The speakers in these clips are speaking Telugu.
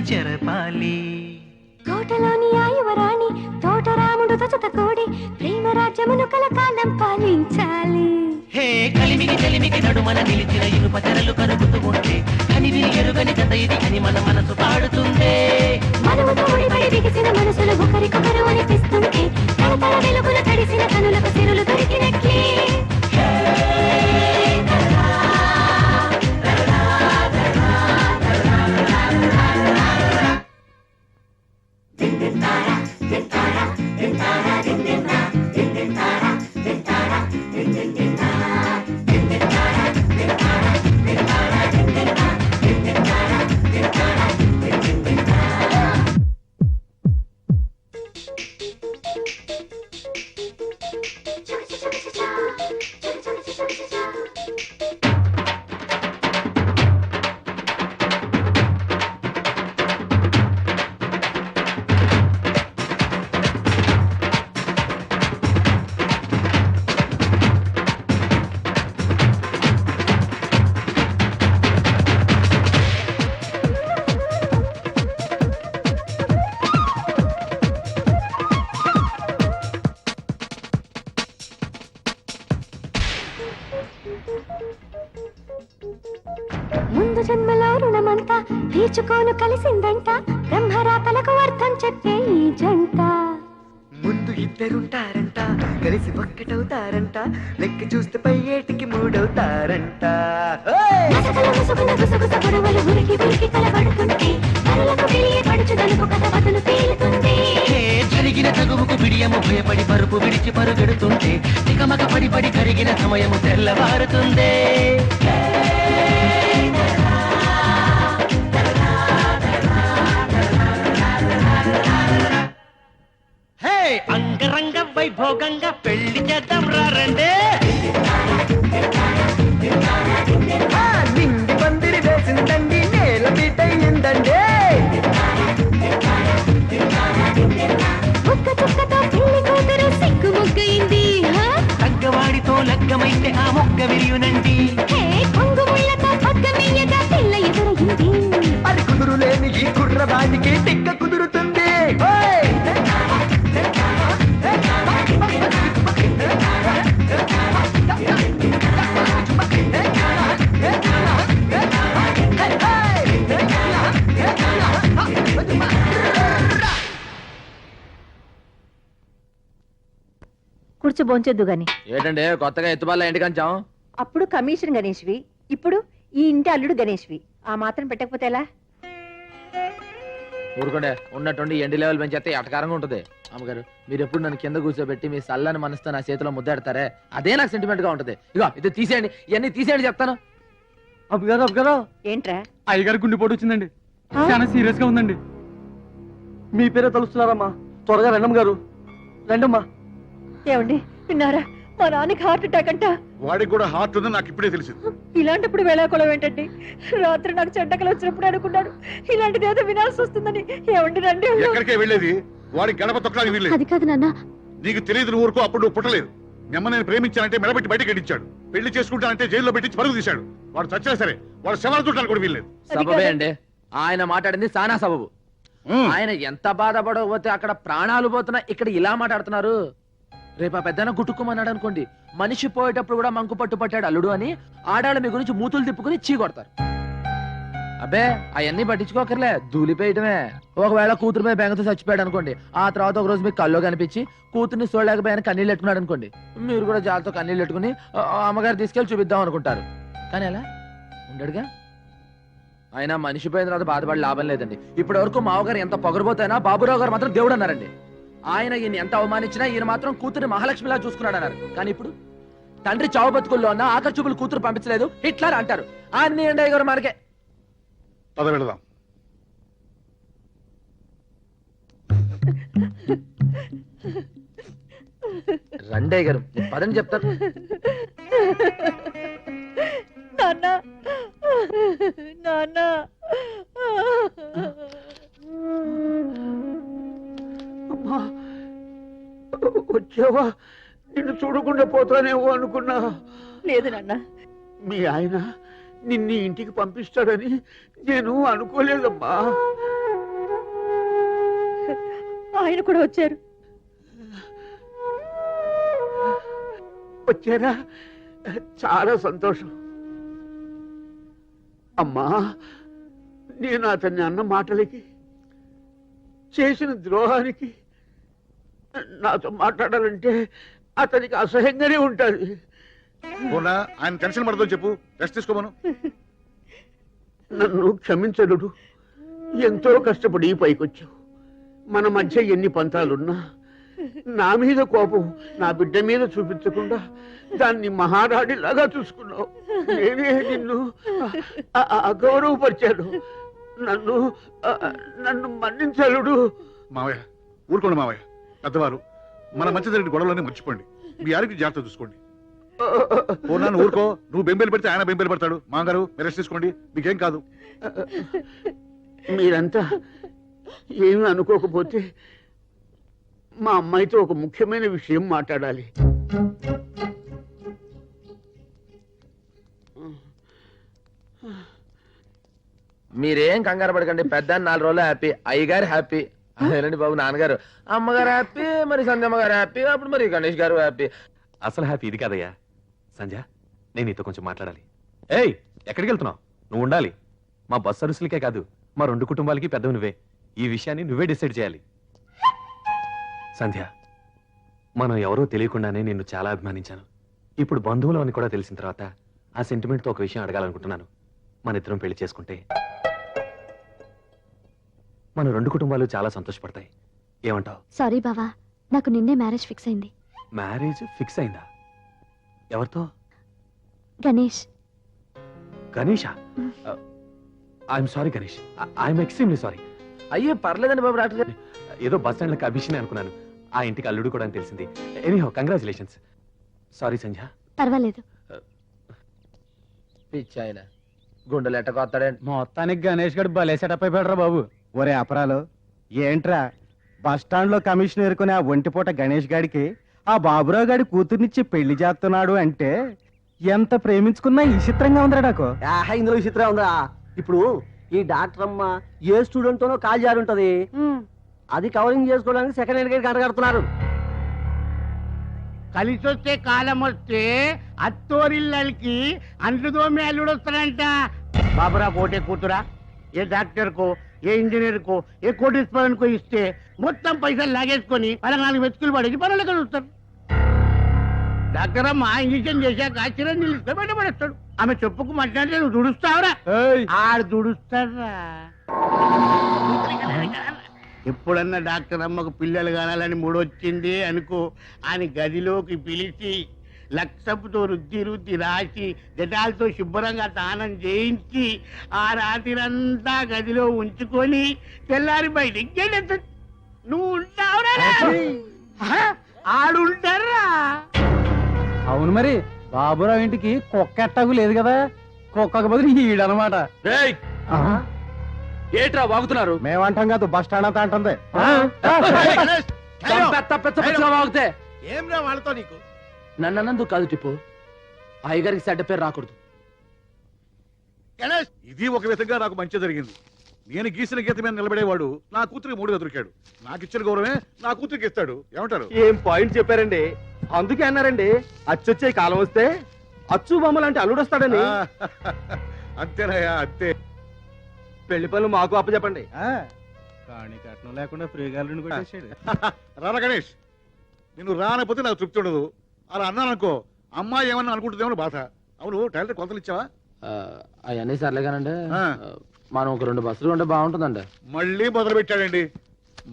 జరపాలి కోటలోని ఆయువరాణి తోటరాముడు తచత కోడి ప్రేమ రాజ్యమును కలకాలం పాలించాలి. హే కలిమికి కలిమికి నడుమన నిలిచిన ఇనుప తెరలు కరుగుతూ ఉంటే కనివిని ఎరుగని కథ ఇది అని మన మనసు పాడుతుందే. మనముతో ముడిపడి బిగిసిన మనసులు ఒకరికొకరు అనిపిస్తుంటే తన వెలుగులు తడిసిన కనులకు సిరులు దొరికినట్లే. ముందు జన్మలో రుణమంతా తీర్చుకోను కలిసిందంట బ్రహ్మరాతలకు అర్థం చెప్పే ఈ జంట. ముందు ఇద్దరుంటారంట కలిసి ఒక్కటవుతారంట లెక్క చూస్తే పై ఏటికి మూడవుతారంట. గొడవలు ఉరికి ఉరికి కలబడుతుంటే కనులకు తెలియపడుచుదలకు కథ బదులు తేలుతుంది. జరిగిన తగువుకు బిడియము భయపడి పరుపు విడిచి పరుగెడుతుంటే తికమక పడి పడి కరిగిన సమయము తెల్లవారుతుందే. అంగరంగ వైభోగంగా పెళ్లి చేద్దాం రండే. నిండి పందిరి వేసిందండి నేల బీటయ్యిందండి. ఒక్క చుక్కతో పెళ్లి కూతురు సిగ్గు మొగ్గయింది. తగ్గవాడితో లగ్గమైతే ఆ మొగ్గ విరియునండి. కొంగు ముళ్ళతో పగ్గమీయగా పిల్ల ఎదురయింది. అది కుదురులేని ఈ కుర్రవాడికి టిక్క కుదురుతుంది. కూర్చో బోంచొద్దు గాని. ఏంటంటే కొత్తగా ఎత్తుబాల ఇంటి కంచాం. అప్పుడు కమిషన్ గణేష్వి, ఇప్పుడు ఈ ఇంటి అల్లుడు గణేష్వి. ఆ మాత్రం పెట్టకపోతే ఎలా? ఊరుకోండే, ఉన్నట్టుండి ఎండి లెవెల్ పెంచేస్తే ఎటకారంగా ఉంటుంది. అమ్మగారు, మీరు ఎప్పుడు నన్ను కింద కూర్చోబెట్టి మీ సల్లని మనసుతో నా చేతిలో ముద్దాడతారే, అదే నాకు సెంటిమెంట్ గా ఉంటుంది. ఇగో ఇది తీసేయండి, ఇవన్నీ తీసేయండి చెప్తాను. అబ్బగారు ఏంట్రా? అయ్యగారు గుండెపోటు వచ్చిందండి, చాలా సీరియస్ గా ఉందండి. మీ పేరే తలుస్తున్నారమ్మా, త్వరగా రండమ్మ గారు, రండమ్మా. ఏమండి విన్నారా? మా నాన్నకి హార్ట్ అటాక్ అంట. వాడికి కూడా హార్ట్ ఉందని నాకు ఇప్పుడే తెలిసింది. ఇలాంటప్పుడు వేళాకోళం ఏంటండి? రాత్రి నాకు చెడ్డకలు వచ్చినప్పుడు అనుకున్నాడు ఇలాంటిది ఏదో వినాల్సి వస్తుందని. ఏమండి రండి. ఎక్కడికే వెళ్ళేది? వాడి గడప తొక్కడానికి వీల్లేదు. అది కాదు నాన్న. నీకు తెలియదు ఊరుకో. అప్పుడు నువ్వు పుట్టలేదు. మీ అమ్మ నేను ప్రేమించానంటే మెడబెట్టి బయటకు గడించాడు. పెళ్లి చేసుకుంటానంటే జైల్లో పెట్టించి పరుగు తీశాడు. వాడు చచ్చినా సరే వాడు శవాలు చుట్టానికి కూడా వీల్లేదు. సబబే అండి, ఆయన మాట్లాడింది సానా సబబు. ఆయన ఎంత బాధపడకపోతే అక్కడ ప్రాణాలు పోతున్నా ఇక్కడ ఇలా మాట్లాడుతున్నారు. రేపు ఆ పెద్దన గుట్టుకోమన్నాడు అనుకోండి, మనిషి పోయేటప్పుడు కూడా మంకు పట్టు పట్టాడు అల్లుడు అని ఆడాళ్ళు మీ గురించి మూతులు తిప్పుకుని చీ కొడతారు. అబ్బే అవన్నీ పట్టించుకోకర్లే, దూలిపోయటమే. ఒకవేళ కూతురుపై బెంగతో చచ్చిపోయాడు అనుకోండి, ఆ తర్వాత ఒక రోజు మీకు కల్లో కనిపించి కూతుర్ని చూడలేకపోయాను కన్నీళ్ళు పెట్టుకున్నాడు అనుకోండి, మీరు కూడా జాలతో కన్నీళ్ళు పెట్టుకుని అమ్మగారు తీసుకెళ్లి చూపిద్దాం అనుకుంటారు. కానీ అలా ఉండడుగా. ఆయన మనిషి పోయిన తర్వాత బాధపడి లాభం లేదండి. ఇప్పటి వరకు మావగారు ఎంత పొగరబోతైనా బాబురావు గారు మాత్రం దేవుడు అన్నారండి. ఆయన ఈయన ఎంత అవమానించినా ఈయన మాత్రం కూతురు మహాలక్ష్మిలా చూసుకున్నాడు అన్నారు. కానీ ఇప్పుడు తండ్రి చావు బతుకుల్లో ఉన్న ఆఖరి చూపులు కూతురు పంపించలేదు హిట్లర్ అంటారు. అన్ని అండయ్య గారు మనకే. పద వెళదాం. రండయ్య గారు పదని చెప్తారు. నాన్న నాన్న వచ్చావా? నిన్ను చూడకుండా పోతానేమో అనుకున్నా. లేదు నాన్న. మీ ఆయన నిన్ను ఇంటికి పంపిస్తాడని నేను అనుకోలేదమ్మా. ఆయన కూడా వచ్చారు. వచ్చారా? చాలా సంతోషం. అమ్మా, నేను అతన్ని అన్న మాటలకి, చేసిన ద్రోహానికి నాతో మాట్లాడాలంటే అతనికి అసహ్యంగానే ఉంటుంది. పోనా ఆయన టెన్షన్ పడదో చెప్పు, రెస్ట్ తీసుకోమను. నన్ను క్షమించడు. ఎంతో కష్టపడి పైకొచ్చావు. మన మధ్య ఎన్ని పంతాలున్నా నా మీద కోపం నా బిడ్డ మీద చూపించకుండా దాన్ని మహారాణిలాగా చూసుకున్నావు. నేనే నిన్ను అగౌరవపరిచాను. నన్ను మన్నించలుడు. మావయ్య ఊరుకోండి మావయ్య, పెద్దవారు. మన మధ్య జరిగిన గొడవలన్నీ మర్చిపోండి. మీ ఆరోగ్యం జాగ్రత్త చూసుకోండి. పోనా ఊరుకో, నువ్వు బెంబేలు పెడితే ఆయన బెంబేలు పెడతాడు. మాంగారు మీరు రెస్ట్ తీసుకోండి, మీకేం కాదు. మీరంతా ఏమి అనుకోకపోతే మా అమ్మాయితో ఒక ముఖ్యమైన విషయం మాట్లాడాలి. మీరేం కంగారు పడకండి. పెద్ద 4 రోజులు హ్యాపీ, అయ్యగారు హ్యాపీ. అదేనండి బాబు, నాన్నగారు, అమ్మగారు హ్యాపీ, మరి సంధ్యమ్మ గారు హ్యాపీ, అప్పుడు మరి గణేష్ గారు హ్యాపీ. అసలు హ్యాపీ ఇది కాదయ్యా. సంధ్య, నేను నీతో కొంచెం మాట్లాడాలి. ఏయ్, ఎక్కడికి వెళ్తున్నావు? నువ్వు ఉండాలి. మా బస్ సర్వీసులకే కాదు, మా 2 కుటుంబాలకి పెద్దవి నువ్వే. ఈ విషయాన్ని నువ్వే డిసైడ్ చేయాలి. సంధ్య, మనం ఎవరో తెలియకుండానే నిన్ను చాలా అభిమానించాను. ఇప్పుడు బంధువులు అని కూడా తెలిసిన తర్వాత ఆ సెంటిమెంట్తో ఒక విషయం అడగాలనుకుంటున్నాను. మన ఇద్దరం పెళ్లి చేసుకుంటే మన 2 కుటుంబాలు చాలా సంతోషపడతాయి. ఏమంటావు? సారీ బావా, నాకు నిన్నే మ్యారేజ్ ఫిక్స్ అయింది. మ్యారేజ్ ఫిక్స్ అయిందా? ఎవరితో? Ganesh. Ganesha? I'm sorry Ganesh, I'm extremely sorry. అయ్యో పర్లేదండి బాబు, డాక్టర్ గారు. ఏదో బస్ స్టాండ్లో అభిషేనే అనుకున్నాను. ఆ ఇంటికి అల్లుడు కూడా అని తెలిసింది. Anyhow congratulations. సారీ సంధ్య. పర్వాలేదు. పిచ్చి ఆయన గుండెలు ఎట్టకొస్తాడండి. మొత్తానికి గణేష్ గడు భలే సెటప్ అయిపోయాడు బాబు. ఒరే అపరాలు, ఏంట్రా బస్ స్టాండ్ లో కమిషన్ ఎరుకునే ఆ ఒంటిపూట గణేష్ గాడికి ఆ బాబురావు గాడి కూతుర్నిచ్చి పెళ్లి చేస్తున్నాడు అంటే ఎంత ప్రేమించుకున్నా ఈ చిత్రంగా ఉందిరా నాకు. ఇందులో విచిత్రం ఉందా? ఇప్పుడు ఈ డాక్టర్ అమ్మ ఏ స్టూడెంట్ తోనో కాల్ జారి ఉంటది, అది కవరింగ్ చేసుకోవడానికి సెకండ్ హ్యాండ్ గంట కడుతున్నారు. కలిసొచ్చే కాలం వస్తే అత్తోరిల్లకి అంటుదోమి అల్లుడు వస్తాడంట. బాబురా కోటే కూతురా ఏ డాక్టర్ కో, ఏ ఇంజనీర్ కో, ఏ కోటీశ్వరన్ కో ఇస్తే మొత్తం పైసలు లాగేసుకొని 14 వెతుకులు పడేసి పనులకు చూస్తారు. డాక్టర్ అమ్మ ఇంజక్షన్ చేశాక చిరంజీవి ఇస్తే బయటపడేస్తాడు. ఆమె చెప్పుకు మాట్లాడితే నువ్వు దుడుస్తావురా? ఆడు దుడుస్తాడ్రా. ఎప్పుడన్నా డాక్టర్ అమ్మకు పిల్లలు కానాలని మూడొచ్చింది అనుకో, ఆయన గదిలోకి పిలిచి లక్షపుతో రుద్ది రాసి జటాలతో శుభ్రంగా స్నానం చేయించి ఆ రాత్రిరంతా గదిలో ఉంచుకొని తెల్లారి బయటికి గెడతాడు. నువ్వు ఉంటావురా? ఆడుంటారా? అవును మరి, బాబురావు ఇంటికి కుక్క ఎట్టాగు లేదు కదా, కుక్కకు బదులు ఈడనమాట. ఏట్రా వాగుతున్నారు? మేమంటాం కాదు, బస్ స్టాండ్ అంతా అంటుంది. వాగితే ఏమ్రా వాళ్ళతో నీకు? నన్ను అన్నందుకు కాదు టిప్పు, అయ్యగారికి చెడ్డ పేరు రాకూడదు. ఇది ఒక విధంగా నాకు మంచి జరిగింది. నేను గీసిన గీత మీద నిలబడేవాడు నా కూతురికి 3గా దొరికాడు. నాకు ఇచ్చిన గౌరవమే నా కూతురికి ఇస్తాడు. ఏమంటారు? ఏం పాయింట్ చెప్పారండి. అందుకే అన్నారండి, అచ్చొచ్చే కాలం వస్తే అచ్చు బొమ్మ లాంటి అల్లుడు వస్తాడని. అంతేనయ్యా, అంతే. పెళ్లి పనులు మాకు అప్పచెప్పండి. కానీ కట్నం లేకుండా ఫ్రీగా రారా గణేష్, నిన్ను రానపోతే నాకు తృప్తి ఉండదు. అలా అన్నాననుకో, అమ్మాయి ఏమన్నా అనుకుంటుందేమో బాధ. అవును, టైలర్ కొలతలు ఇచ్చావా? అవన్నీ సర్లేగానండి, మనం ఒక 2 బస్సులు ఉంటే బాగుంటుందండి. మళ్ళీ మొదలు పెట్టాడండి.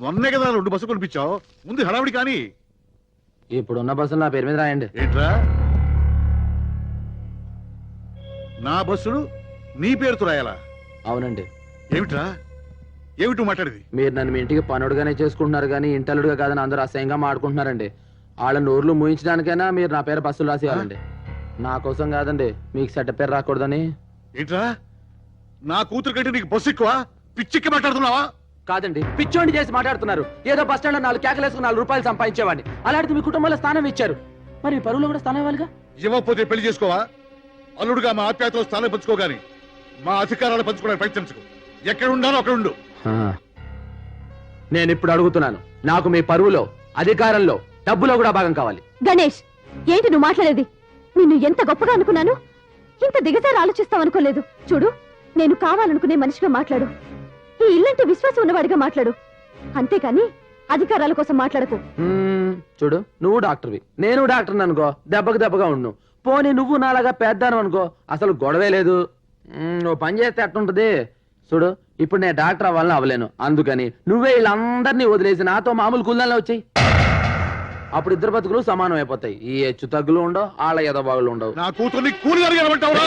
మొన్నే కదా 2 బస్సులు కొనిపించావు, ముందు హడావిడి కానీ. ఇప్పుడున్న బస్సులు నా పేరు మీద రాయండి. ఏంట్రా, నా బస్సులు నీ పేరుతో రాయాలా? అవునండి. ఏమిట్రా, ఏమిటి మాట్లాడేది? మీరు నన్ను మీ ఇంటికి పనుడుగానే చేసుకుంటున్నారు కానీ ఇంటల్లుడుగా కాదని అందరూ అసహ్యంగా మాడుకుంటున్నారండి. వాళ్ళ నోర్లు మూయించడానికైనా మీరు నా పేరు బస్సులు రాసేయాలండి. నా కోసం కాదండి, మీకు చెడ్డ పేరు రాకూడదని. ఏంట్రా, నా కూతురు కంటే నీకు బస్సు ఎక్కువ? పిచ్చిక్కి మాట్లాడుతున్నావా? కాదండి, పిచ్చోండి చేసి మాట్లాడుతున్నారు. ఏదో బస్ స్టాండ్ లో 4 కేకలేసుకుని 4 రూపాయలు సంపాదించేవాడిని. అలాంటిది మీ కుటుంబంలో స్థానం ఇచ్చారు, మరి మీ పరువులో కూడా స్థానం ఇవ్వాలిగా. ఇవ్వకపోతే పెళ్లి చేసుకోవా? అల్లుడుగా మా ఆప్యాయతలో స్థానం పంచుకోగాని మా అధికారాలు పంచుకోవడానికి ప్రయత్నించకు. ఎక్కడ ఉండాలో అక్కడ ఉండు. నేను ఇప్పుడు అడుగుతున్నాను, నాకు మీ పరువులో, అధికారంలో, డబ్బులో కూడా భాగం కావాలి. గణేష్, ఏంటి నువ్వు మాట్లాడేది? నిన్ను ఎంత గొప్పగా అనుకున్నాను, ఇంత దిగజారి ఆలోచిస్తావనుకోలేదు. చూడు, నేను కావాలనుకునే మనిషిగా మాట్లాడు, ఈ ఇల్లంటే విశ్వాసం ఉన్నవాడిగా మాట్లాడు, అంతేకాని అధికారాల కోసం మాట్లాడకు. చూడు, నువ్వు డాక్టర్వి, నేను డాక్టర్ అనుకో, దెబ్బకు దెబ్బగా ఉండు. పోనీ నువ్వు నాలాగా పెద్దాను అనుకో, అసలు గొడవే లేదు. నువ్వు పని చేస్తే ఎట్టుంటది? చూడు, ఇప్పుడు నేను డాక్టర్ అవ్వాలని అవ్వలేను, అందుకని నువ్వే వీళ్ళందరినీ వదిలేసి నాతో మామూలు కుల్లాల్లో వచ్చాయి. అప్పుడు ఇద్దరు బతుకులు సమానం అయిపోతాయి. ఈ హెచ్చు తగ్గులు ఉండవు, ఆళ్ళ ఎదబాగులు ఉండవు. నా కూతుర్ని కూలిదారుగా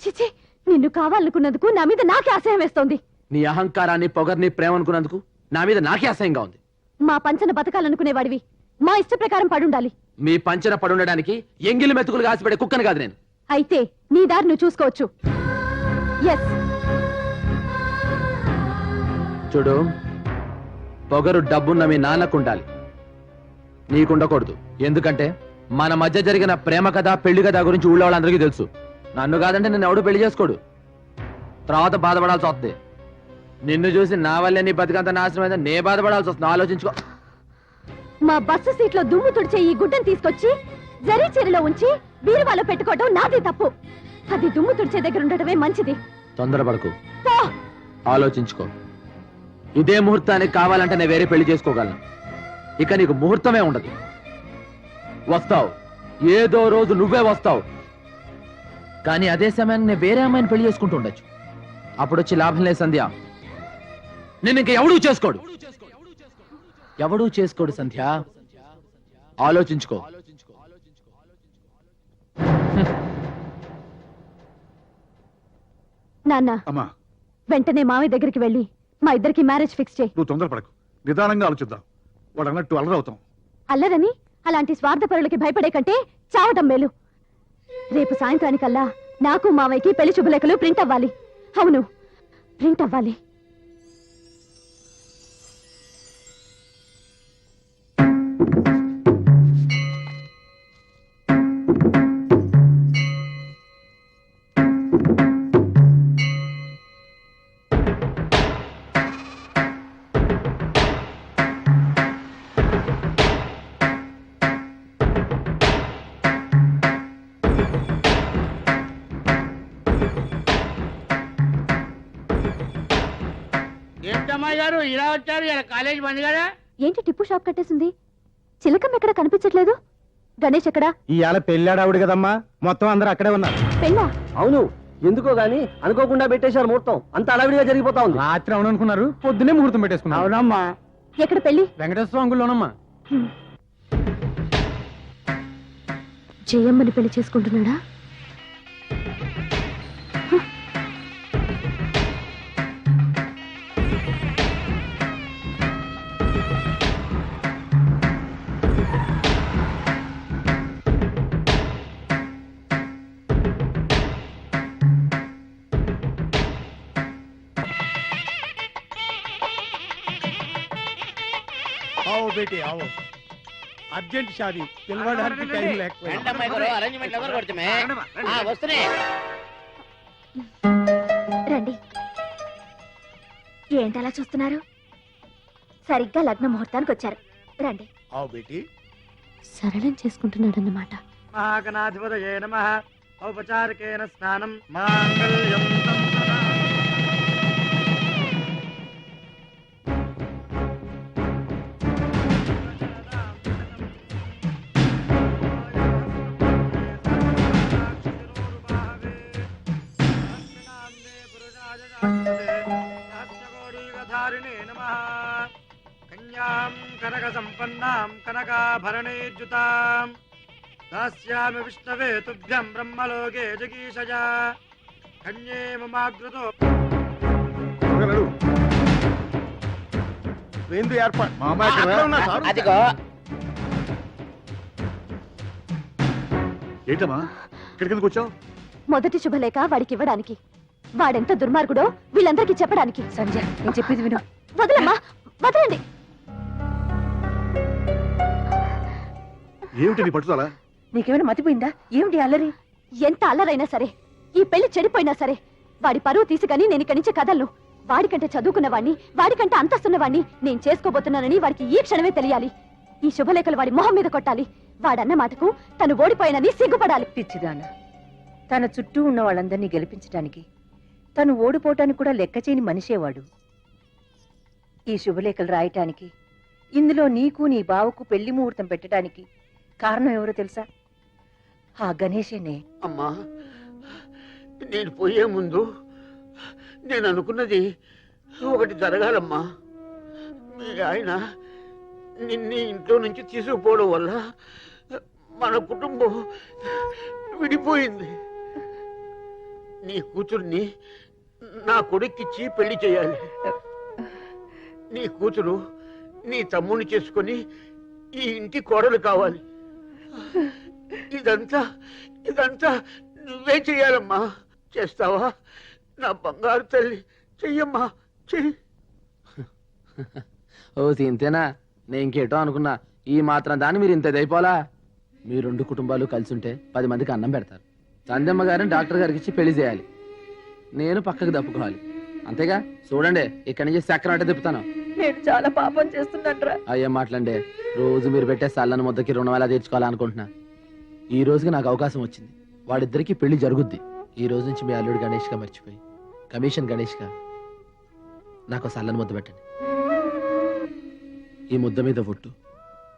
చిచి, నిన్ను కావాలనుకున్నందుకు నా మీద నాకే అసహ్యం వేస్తోంది. నీ అహంకారాన్ని, పొగర్ని, ప్రేమ అనుకున్నందుకు నా మీద నాకే అసహ్యంగా ఉంది. మా పంచన బతకాలనుకునేవాడివి మా ఇష్ట ప్రకారం పడుండాలి. మీ పంచన పడుండడానికి ఎంగిలి మెతుకులు కాసిపడే కుక్కను కాదు నేను. అయితే నీ దారి నువ్వు చూసుకోవచ్చు. ఎస్, చూడు, పొగరు డబ్బున్న మీ నాన్నకు ఉండాలి, నీకుండకూడదు. ఎందుకంటే మన మధ్య జరిగిన ప్రేమ కథ, పెళ్లి కథ గురించి ఊళ్ళో వాళ్ళందరికీ తెలుసు. నన్ను కాదంటే నిన్ను ఎవడు పెళ్లి చేసుకోడు, తర్వాత బాధపడాల్సి వస్తుంది. నిన్ను చూసి నా వల్లే నీ బతికంత నాశనం అయిందని నే బాధపడాల్సి వస్తుంది. ఆలోచించుకో. మా బస్సు సీట్లో దుమ్ము తుడిచే ఈ గుడ్డను తీసుకొచ్చి జరీ చీరలో ఉంచి బీరువాలో పెట్టుకోవడం నాది తప్పు. అది దుమ్ము తుడిచే దగ్గర ఉండటమే మంచిది. తొందరపడకు, ఆలోచించుకో. ఇదే ముహూర్తానికి కావాలంటే నేను వేరే పెళ్లి చేసుకోగలను. ఇక నీకు ముహూర్తమే ఉండదు. వస్తావు, ఏదో రోజు నువ్వే వస్తావు, కానీ అదే సమయాన్ని నేను వేరే అమ్మాయిని పెళ్లి చేసుకుంటూ ఉండొచ్చు. అప్పుడు వచ్చి లాభం లేదు సంధ్య, నేను ఇంక ఎవడూ చేసుకోడు, ఎవడూ చేసుకోడు సంధ్య. ఆలోచించుకో. నాన్న, అమ్మా, వెంటనే మామయ్య దగ్గరికి వెళ్ళి మా ఇద్దరికి మ్యారేజ్ ఫిక్స్ చేయి. నువ్వు తొందరపడకు, నిదానంగా ఆలోచిద్దాం. వాడు అన్నట్టు అల్లరవుతాం. అల్లరని అలాంటి స్వార్థపరులకి భయపడే కంటే చావటం మేలు. రేపు సాయంత్రానికల్లా నాకు మావయ్యకి పెళ్లి శుభలేఖలు ప్రింట్ అవ్వాలి. అవును, ప్రింట్ అవ్వాలి. ఏంటమ్మాయి గారు ఇలా వచ్చారు? ఇలా కాలేజ్ బంద్ కదా? ఏంటి టిప్పు షాప్ కట్టేసింది? చిలకం ఎక్కడ కనిపించట్లేదు. గణేష్ ఎక్కడా? ఇవాళ పెళ్ళాడావుడు కదమ్మా, మొత్తం అందరూ అక్కడే ఉన్నారు. పెళ్ళా? అవును, ఎందుకో గాని అనుకోకుండా పెట్టేశారు ముహూర్తం. అంత అడవిడిగా జరిగిపోతా ఉంది. రాత్రి అవును అనుకున్నారు, పొద్దునే ముహూర్తం పెట్టేసుకున్నారు. అవునమ్మా. ఎక్కడ పెళ్లి? వెంకటేశ్వర అంగుల్లోనమ్మా. జయమ్మని పెళ్లి చేసుకుంటున్నాడా? आओ बेटे आओ, अर्जेंट शादी పిలవడానికి టైం లేకపోయింది. రండి. ఏంటలా చూస్తున్నారు? సరిగ్గా లగ్న ముహూర్తానికి వచ్చారు. రండి. आओ बेटी. సరళం చేసుకుంటున్నాడన్నమాట. మహాగణాధిపతయే నమః. ఔపచారికేన స్నానం మాంగళ్యం తంతునా. కన్యాం కనక సంపన్నాం కనకాభరణేజ్యుతాం దాస్యామి విష్ణవే తుభ్యం బ్రహ్మలోకే జగీషజా కన్యే మమాగ్రతో. ఏంది ఏర్పాటు? మా అమ్మాయి ఎక్కడ? అదిగో. ఏంటమ్మా, ఇక్కడికి ఎందుకు వచ్చావు? మొదటి శుభలేఖ వాడికి ఇవ్వడానికి. వాడెంత దుర్మార్గుడో వీళ్ళందరికీ చెప్పడానికి. సంజయ్, నేను చెప్పేది విను. వదలమ్మా, వదలండి. ఏమిటి నీ పట్టుదల? నీకేమైనా మతిపోయిందా? ఏమిటి అల్లరి? ఎంత అల్లరైనా సరే, ఈ పెళ్లి చెడిపోయినా సరే, వాడి పరువు తీసుకని నేను ఇక్కడి నుంచి కదలను. వాడికంటే చదువుకున్నవాణ్ణి, వాడికంటే అంతస్తున్నవాణ్ణి నేను చేసుకోబోతున్నానని వాడికి ఈ క్షణమే తెలియాలి. ఈ శుభలేఖలు వాడి మొహం మీద కొట్టాలి. వాడన్న మాటకు తను ఓడిపోయినని సిగ్గుపడాలి. పిచ్చిదాన, తన చుట్టూ ఉన్న వాళ్ళందరినీ గెలిపించడానికి తను ఓడిపోవటానికి కూడా లెక్క చేయని మనిషేవాడు. ఈ శుభలేఖలు రాయటానికి, ఇందులో నీకు నీ బావకు పెళ్లి ముహూర్తం పెట్టడానికి కారణం ఎవరో తెలుసా? ఆ గణేశేనే. అమ్మా, నేను పోయే ముందు నేను అనుకున్నది ఒకటి జరగాలమ్మా. మీ ఆయన నిన్ను ఇంట్లో నుంచి తీసుకుపోవడం వల్ల మన కుటుంబం విడిపోయింది. నీ కూతుర్ని నా కొడుక్కిచ్చి పెళ్లి చేయాలి. నీ కూతురు నీ తమ్ముడిని చేసుకొని ఈ ఇంటి కోడలు కావాలి. ఇదంతా ఇదంతా నువ్వే చెయ్యాలమ్మా. చేస్తావా? నా బంగారు తల్లి, చెయ్యమ్మా, చెయ్యి. ఓ ఇంతేనా? నేను ఇంకేటో అనుకున్నా. ఈ మాత్రం దాన్ని మీరు ఇంత దైపోలా? మీ రెండు కుటుంబాలు కలిసి ఉంటే 10 మందికి అన్నం పెడతారు. సంధ్యమ్మ గారిని డాక్టర్ గారికి ఇచ్చి పెళ్లి చేయాలి. నేను పక్కకు తప్పుకోవాలి. అంతేగా? చూడండి, ఇక్కడి నుంచి చక్రం అంటే తిప్పుతాను. నేను చాలా పాపం చేస్తున్నట్రా. అయ్యేం మాట్లాడండి. రోజు మీరు పెట్టే సల్లని ముద్దకి రుణం ఎలా తీర్చుకోవాలనుకుంటున్నా. ఈ రోజుకి నాకు అవకాశం వచ్చింది. వాడిద్దరికి పెళ్లి జరుగుద్ది. ఈ రోజు నుంచి మీ అల్లుడు గణేష్గా మర్చిపోయి కమిషన్ గణేష్గా నాకు సల్లని ముద్ద పెట్టండి. ఈ ముద్ద మీద ఒట్టు,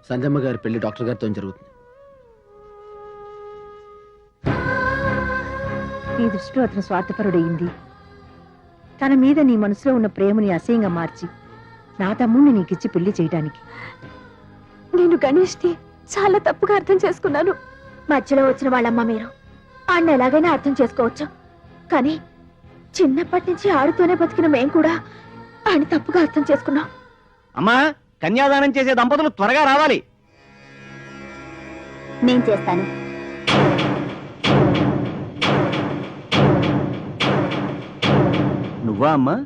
సంధ్యమ్మ గారి పెళ్లి డాక్టర్ గారితో జరుగుతుంది. నీ దృష్టిలో అతను స్వార్థపరుడయింది. తన మీద నీ మనసులో ఉన్న ప్రేమని అసహ్యంగా మార్చి నా తమ్ముడిని నీకిచ్చి పెళ్లి చేయడానికి. నేను గణేష్ని చాలా తప్పుగా అర్థం చేసుకున్నాను. మధ్యలో వచ్చిన వాళ్ళమ్మ మీరు ఆడిని ఎలాగైనా అర్థం చేసుకోవచ్చు, కానీ చిన్నప్పటి నుంచి ఆడుతూనే బతికిన మేం కూడా ఆయన తప్పుగా అర్థం చేసుకున్నాం. అమ్మా, కన్యాదానం చేసే దంపతులు త్వరగా రావాలి. నేను చేస్తాను. నువ్వా అమ్మా?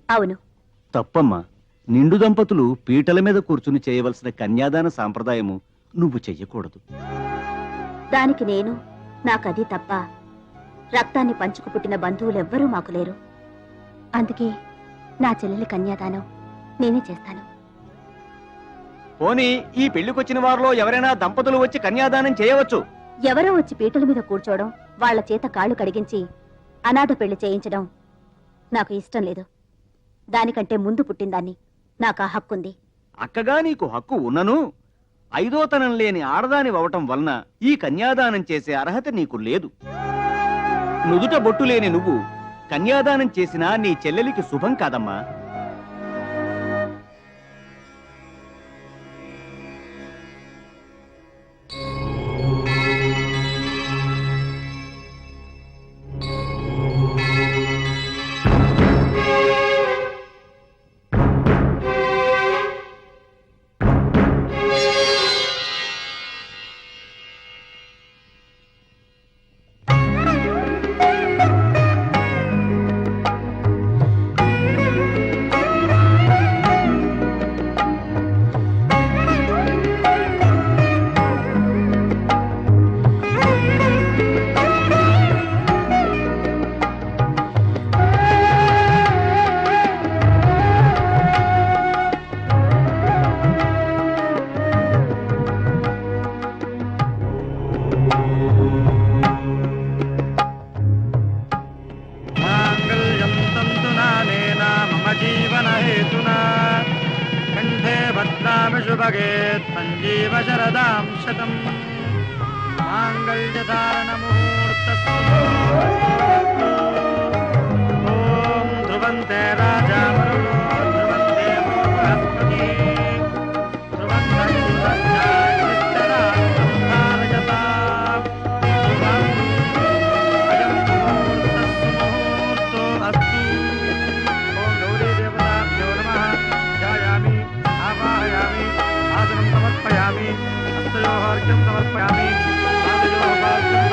అవును. తప్పమ్మా. నిండు దంపతులు పీటల మీద కూర్చుని చేయవలసిన కన్యాదాన సాంప్రదాయము నువ్వు చెయ్యకూడదు. దానికి నేను, నాకది తప్ప రక్తాన్ని పంచుకు పుట్టిన బంధువులెవ్వరూ మాకు లేరు. అందుకే నా చెల్లెలి కన్యాదానం నేనే చేస్తాను. పోనీ ఈ పెళ్లికొచ్చిన వారిలో ఎవరైనా దంపతులు వచ్చి కన్యాదానం చేయవచ్చు. ఎవరో వచ్చి పీటల మీద కూర్చోవడం, వాళ్ల చేత కాళ్ళు కడిగించి అనాథ పెళ్లి చేయించడం నాకు ఇష్టం లేదు. దానికంటే ముందు పుట్టిందాన్ని, నాకు ఆ హక్కుంది. అక్కగా నీకు హక్కు ఉన్నను, ఐదోతనం లేని ఆడదాని అవటం వలన ఈ కన్యాదానం చేసే అర్హత నీకు లేదు. నుదుట బొట్టు లేని నువ్వు కన్యాదానం చేసినా నీ చెల్లెలికి శుభం కాదమ్మా. शुभगे संजीव शरदां शतम् मांगल्यधारण मुहूर्तस्तु ओम ध्रुवन्ते राजा वरुणो ध्रुवन्ते बृहस्पति ध्रुवन्तं सुरक्षाग्निश्चरान्तं धारयताम् ध्रुवम् अयं मुहूर्तस्तु मुहूर्तो अस्तु ओम गौरी देवताभ्यो नमः ध्यायामि आवाहयामि आसनं समर्पयामि हस्तयोः अर्घ्यं समर्पयामि पादयोः पाद्यं